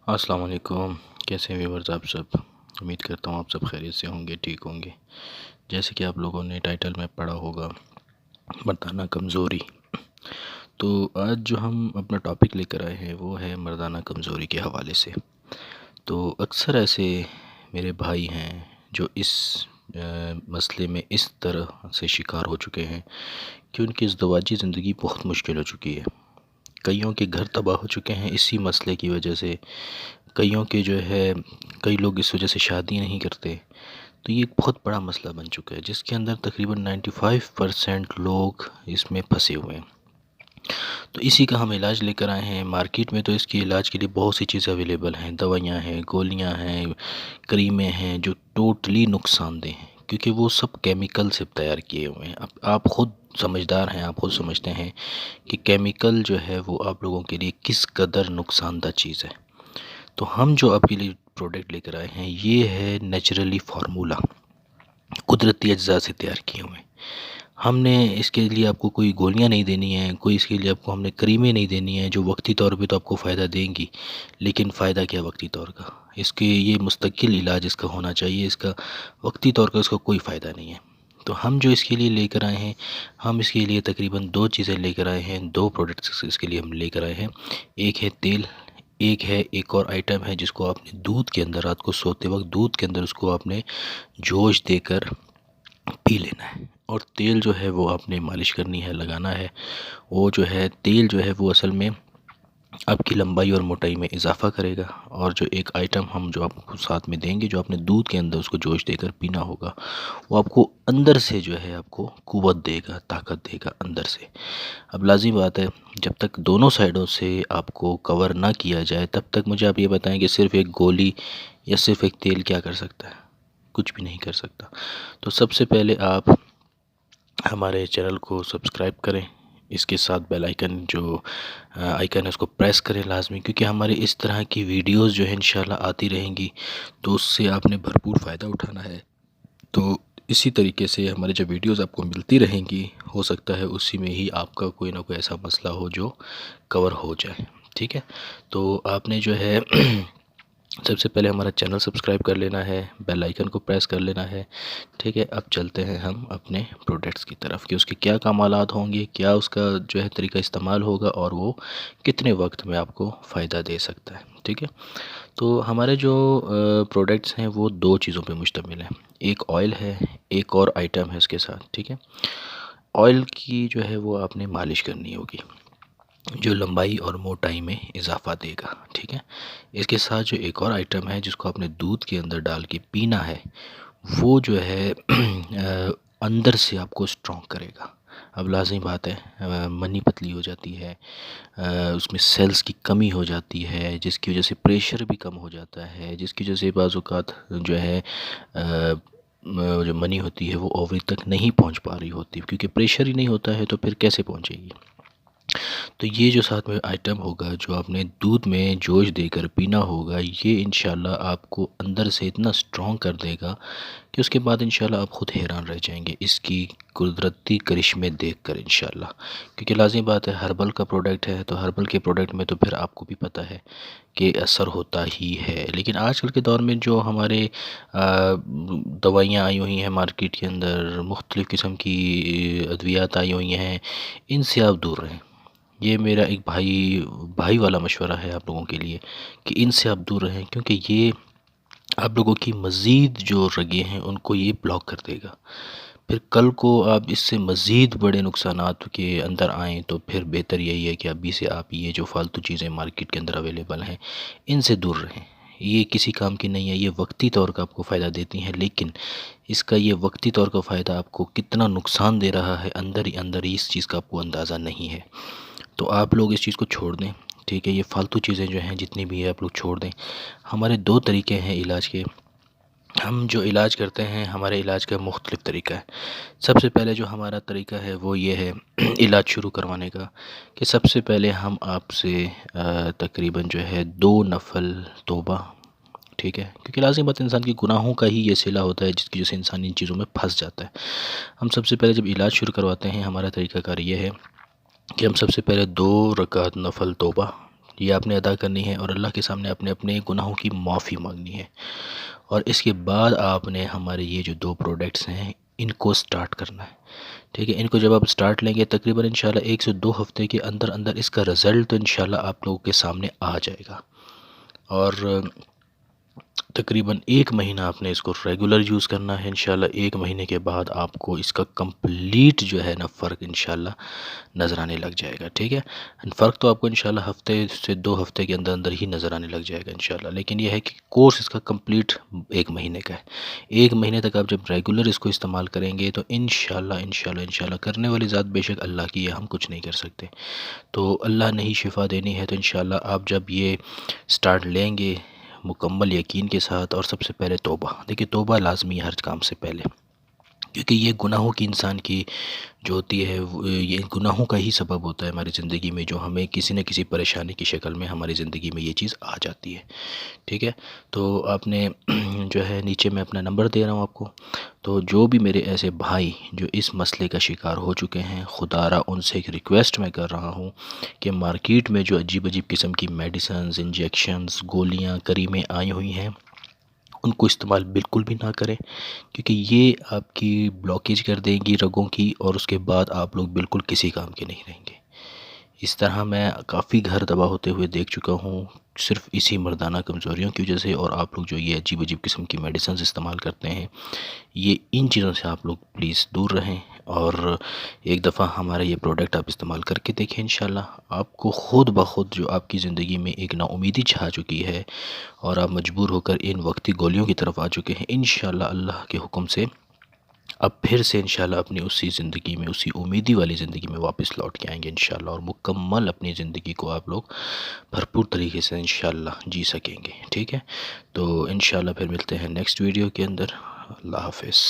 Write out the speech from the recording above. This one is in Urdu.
السلام علیکم، کیسے ہیں ویورز آپ سب؟ امید کرتا ہوں آپ سب خیریت سے ہوں گے، ٹھیک ہوں گے۔ جیسے کہ آپ لوگوں نے ٹائٹل میں پڑھا ہوگا، مردانہ کمزوری۔ تو آج جو ہم اپنا ٹاپک لے کر آئے ہیں وہ ہے مردانہ کمزوری کے حوالے سے۔ تو اکثر ایسے میرے بھائی ہیں جو اس مسئلے میں اس طرح سے شکار ہو چکے ہیں کہ ان کی ازدواجی زندگی بہت مشکل ہو چکی ہے۔ کئیوں کے گھر تباہ ہو چکے ہیں اسی مسئلے کی وجہ سے۔ کئیوں کے جو ہے کئی لوگ اس وجہ سے شادی نہیں کرتے۔ تو یہ ایک بہت بڑا مسئلہ بن چکا ہے جس کے اندر تقریباً 95% لوگ اس میں پھنسے ہوئے ہیں۔ تو اسی کا ہم علاج لے کر آئے ہیں۔ مارکیٹ میں تو اس کے علاج کے لیے بہت سی چیزیں اویلیبل ہیں، دوائیاں ہیں، گولیاں ہیں، کریمیں ہیں جو ٹوٹلی نقصان دہ ہیں کیونکہ وہ سب کیمیکل سے تیار کیے ہوئے ہیں۔ اب آپ خود سمجھدار ہیں، آپ خود سمجھتے ہیں کہ کیمیکل جو ہے وہ آپ لوگوں کے لیے کس قدر نقصان دہ چیز ہے۔ تو ہم جو آپ کے لیے پروڈکٹ لے کر آئے ہیں یہ ہے نیچرلی فارمولا، قدرتی اجزاء سے تیار کیے ہوئے ہیں۔ ہم نے اس کے لیے آپ کو کوئی گولیاں نہیں دینی ہیں، کوئی اس کے لیے آپ کو ہم نے کریمیں نہیں دینی ہیں جو وقتی طور پہ تو آپ کو فائدہ دیں گی، لیکن فائدہ کیا وقتی طور کا؟ اس کے یہ مستقل علاج اس کا ہونا چاہیے، اس کا وقتی طور کا اس کا کوئی فائدہ نہیں ہے۔ تو ہم جو اس کے لیے لے کر آئے ہیں، ہم اس کے لیے تقریباً 2 چیزیں لے کر آئے ہیں، 2 پروڈکٹس اس کے لیے ہم لے کر آئے ہیں۔ ایک ہے تیل، ایک اور آئٹم ہے جس کو آپ نے دودھ کے اندر، رات کو سوتے وقت دودھ کے اندر اس کو آپ نے جوش دے کر پی لینا ہے۔ اور تیل جو ہے وہ آپ نے مالش کرنی ہے، لگانا ہے۔ وہ جو ہے تیل جو ہے وہ اصل میں آپ کی لمبائی اور موٹائی میں اضافہ کرے گا، اور جو ایک آئٹم ہم جو آپ کو ساتھ میں دیں گے جو آپ نے دودھ کے اندر اس کو جوش دے کر پینا ہوگا، وہ آپ کو اندر سے جو ہے آپ کو قوت دے گا، طاقت دے گا اندر سے۔ اب لازمی بات ہے جب تک دونوں سائڈوں سے آپ کو کور نہ کیا جائے تب تک مجھے آپ یہ بتائیں کہ صرف ایک گولی یا صرف ایک تیل کیا کر سکتا ہے؟ کچھ بھی نہیں کر سکتا۔ تو سب سے پہلے آپ ہمارے چینل کو سبسکرائب کریں، اس کے ساتھ بیل آئیکن جو آئیکن ہے اس کو پریس کریں لازمی، کیونکہ ہمارے اس طرح کی ویڈیوز جو ہے انشاءاللہ آتی رہیں گی تو اس سے آپ نے بھرپور فائدہ اٹھانا ہے۔ تو اسی طریقے سے ہمارے جب ویڈیوز آپ کو ملتی رہیں گی، ہو سکتا ہے اسی میں ہی آپ کا کوئی نہ کوئی ایسا مسئلہ ہو جو کور ہو جائے، ٹھیک ہے؟ تو آپ نے جو ہے سب سے پہلے ہمارا چینل سبسکرائب کر لینا ہے، بیل آئیکن کو پریس کر لینا ہے، ٹھیک ہے؟ اب چلتے ہیں ہم اپنے پروڈکٹس کی طرف کہ اس کے کیا کمالات ہوں گے، کیا اس کا جو ہے طریقہ استعمال ہوگا اور وہ کتنے وقت میں آپ کو فائدہ دے سکتا ہے، ٹھیک ہے؟ تو ہمارے جو پروڈکٹس ہیں وہ 2 چیزوں پہ مشتمل ہیں، ایک آئل ہے، ایک اور آئٹم ہے اس کے ساتھ، ٹھیک ہے؟ آئل کی جو ہے وہ آپ نے مالش کرنی ہوگی جو لمبائی اور موٹائی میں اضافہ دے گا، ٹھیک ہے؟ اس کے ساتھ جو ایک اور آئٹم ہے جس کو آپ نے دودھ کے اندر ڈال کے پینا ہے، وہ جو ہے اندر سے آپ کو اسٹرانگ کرے گا۔ اب لازمی بات ہے منی پتلی ہو جاتی ہے، اس میں سیلز کی کمی ہو جاتی ہے جس کی وجہ سے پریشر بھی کم ہو جاتا ہے، جس کی وجہ سے بعض اوقات جو ہے جو منی ہوتی ہے وہ اووری تک نہیں پہنچ پا رہی ہوتی، کیونکہ پریشر ہی نہیں ہوتا ہے تو پھر کیسے پہنچے گی؟ تو یہ جو ساتھ میں آئٹم ہوگا جو آپ نے دودھ میں جوش دے کر پینا ہوگا، یہ انشاءاللہ آپ کو اندر سے اتنا اسٹرانگ کر دے گا کہ اس کے بعد انشاءاللہ آپ خود حیران رہ جائیں گے اس کی قدرتی کرشمے دیکھ کر انشاءاللہ۔ کیونکہ لازمی بات ہے ہربل کا پروڈکٹ ہے تو ہربل کے پروڈکٹ میں تو پھر آپ کو بھی پتہ ہے کہ اثر ہوتا ہی ہے، لیکن آج کل کے دور میں جو ہمارے دوائیاں آئی ہوئی ہیں مارکیٹ کے اندر، مختلف قسم کی ادویات آئی ہوئی ہیں، ان سے آپ دور رہیں۔ یہ میرا ایک بھائی والا مشورہ ہے آپ لوگوں کے لیے کہ ان سے آپ دور رہیں، کیونکہ یہ آپ لوگوں کی مزید جو رگیں ہیں ان کو یہ بلاک کر دے گا۔ پھر کل کو آپ اس سے مزید بڑے نقصانات کے اندر آئیں تو پھر بہتر یہی ہے کہ ابھی سے آپ یہ جو فالتو چیزیں مارکیٹ کے اندر اویلیبل ہیں ان سے دور رہیں۔ یہ کسی کام کی نہیں ہے، یہ وقتی طور کا آپ کو فائدہ دیتی ہیں، لیکن اس کا یہ وقتی طور کا فائدہ آپ کو کتنا نقصان دے رہا ہے اندر ہی اس چیز کا آپ کو اندازہ نہیں ہے۔ تو آپ لوگ اس چیز کو چھوڑ دیں، ٹھیک ہے؟ یہ فالتو چیزیں جو ہیں جتنی بھی ہے آپ لوگ چھوڑ دیں۔ ہمارے 2 طریقے ہیں علاج کے۔ ہم جو علاج کرتے ہیں ہمارے علاج کا مختلف طریقہ ہے۔ سب سے پہلے جو ہمارا طریقہ ہے وہ یہ ہے علاج شروع کروانے کا کہ سب سے پہلے ہم آپ سے تقریباً جو ہے 2 نفل توبہ، ٹھیک ہے؟ کیونکہ لازمی بات انسان کی گناہوں کا ہی یہ صلہ ہوتا ہے جس کی وجہ سے انسان ان چیزوں میں پھنس جاتا ہے۔ ہم سب سے پہلے جب علاج شروع کرواتے ہیں ہمارا طریقہ کار یہ ہے کہ ہم سب سے پہلے 2 رکعت نفل توبہ یہ آپ نے ادا کرنی ہے اور اللہ کے سامنے اپنے اپنے گناہوں کی معافی مانگنی ہے، اور اس کے بعد آپ نے ہمارے یہ جو 2 پروڈکٹس ہیں ان کو سٹارٹ کرنا ہے، ٹھیک ہے۔ ان کو جب آپ سٹارٹ لیں گے تقریباً انشاءاللہ 1 سے 2 ہفتے کے اندر اندر اس کا رزلٹ تو انشاءاللہ آپ لوگوں کے سامنے آ جائے گا، اور تقریباً 1 مہینہ آپ نے اس کو ریگولر یوز کرنا ہے۔ انشاءاللہ 1 مہینے کے بعد آپ کو اس کا کمپلیٹ جو ہے نا فرق انشاءاللہ نظر آنے لگ جائے گا، ٹھیک ہے۔ فرق تو آپ کو انشاءاللہ ہفتے سے 2 ہفتے کے اندر اندر ہی نظر آنے لگ جائے گا انشاءاللہ، لیکن یہ ہے کہ کورس اس کا کمپلیٹ 1 مہینے کا ہے۔ 1 مہینے تک آپ جب ریگولر اس کو استعمال کریں گے تو انشاءاللہ کرنے والی ذات بے شک اللہ کی ہے، ہم کچھ نہیں کر سکتے، تو اللہ نے ہی شفا دینی ہے۔ تو انشاءاللہ آپ جب یہ سٹارٹ لیں گے مکمل یقین کے ساتھ، اور سب سے پہلے توبہ، دیکھیے توبہ لازمی ہے ہر کام سے پہلے، کیونکہ یہ گناہوں کی انسان کی جو ہوتی ہے یہ گناہوں کا ہی سبب ہوتا ہے ہماری زندگی میں، جو ہمیں کسی نہ کسی پریشانی کی شکل میں ہماری زندگی میں یہ چیز آ جاتی ہے، ٹھیک ہے۔ تو آپ نے جو ہے نیچے میں اپنا نمبر دے رہا ہوں آپ کو، تو جو بھی میرے ایسے بھائی جو اس مسئلے کا شکار ہو چکے ہیں، خدا را ان سے ایک ریکویسٹ میں کر رہا ہوں کہ مارکیٹ میں جو عجیب عجیب قسم کی میڈیسنز، انجیکشنز، گولیاں، کریمیں آئی ہوئی ہیں، ان کو استعمال بالکل بھی نہ کریں، کیونکہ یہ آپ کی بلاکیج کر دیں گی رگوں کی، اور اس کے بعد آپ لوگ بالکل کسی کام کے نہیں رہیں گے۔ اس طرح میں کافی گھر تباہ ہوتے ہوئے دیکھ چکا ہوں، صرف اسی مردانہ کمزوریوں کی وجہ سے، اور آپ لوگ جو یہ عجیب عجیب قسم کی میڈیسنز استعمال کرتے ہیں، یہ ان چیزوں سے آپ لوگ پلیز دور رہیں، اور ایک دفعہ ہمارا یہ پروڈکٹ آپ استعمال کر کے دیکھیں، انشاءاللہ آپ کو خود بخود جو آپ کی زندگی میں ایک نا امیدی چھا چکی ہے، اور آپ مجبور ہو کر ان وقتی گولیوں کی طرف آ چکے ہیں، انشاءاللہ اللہ کے حکم سے اب پھر سے انشاءاللہ اپنی اسی زندگی میں، اسی امیدی والی زندگی میں واپس لوٹ کے آئیں گے انشاءاللہ، اور مکمل اپنی زندگی کو آپ لوگ بھرپور طریقے سے انشاءاللہ جی سکیں گے، ٹھیک ہے۔ تو انشاءاللہ پھر ملتے ہیں نیکسٹ ویڈیو کے اندر۔ اللہ حافظ۔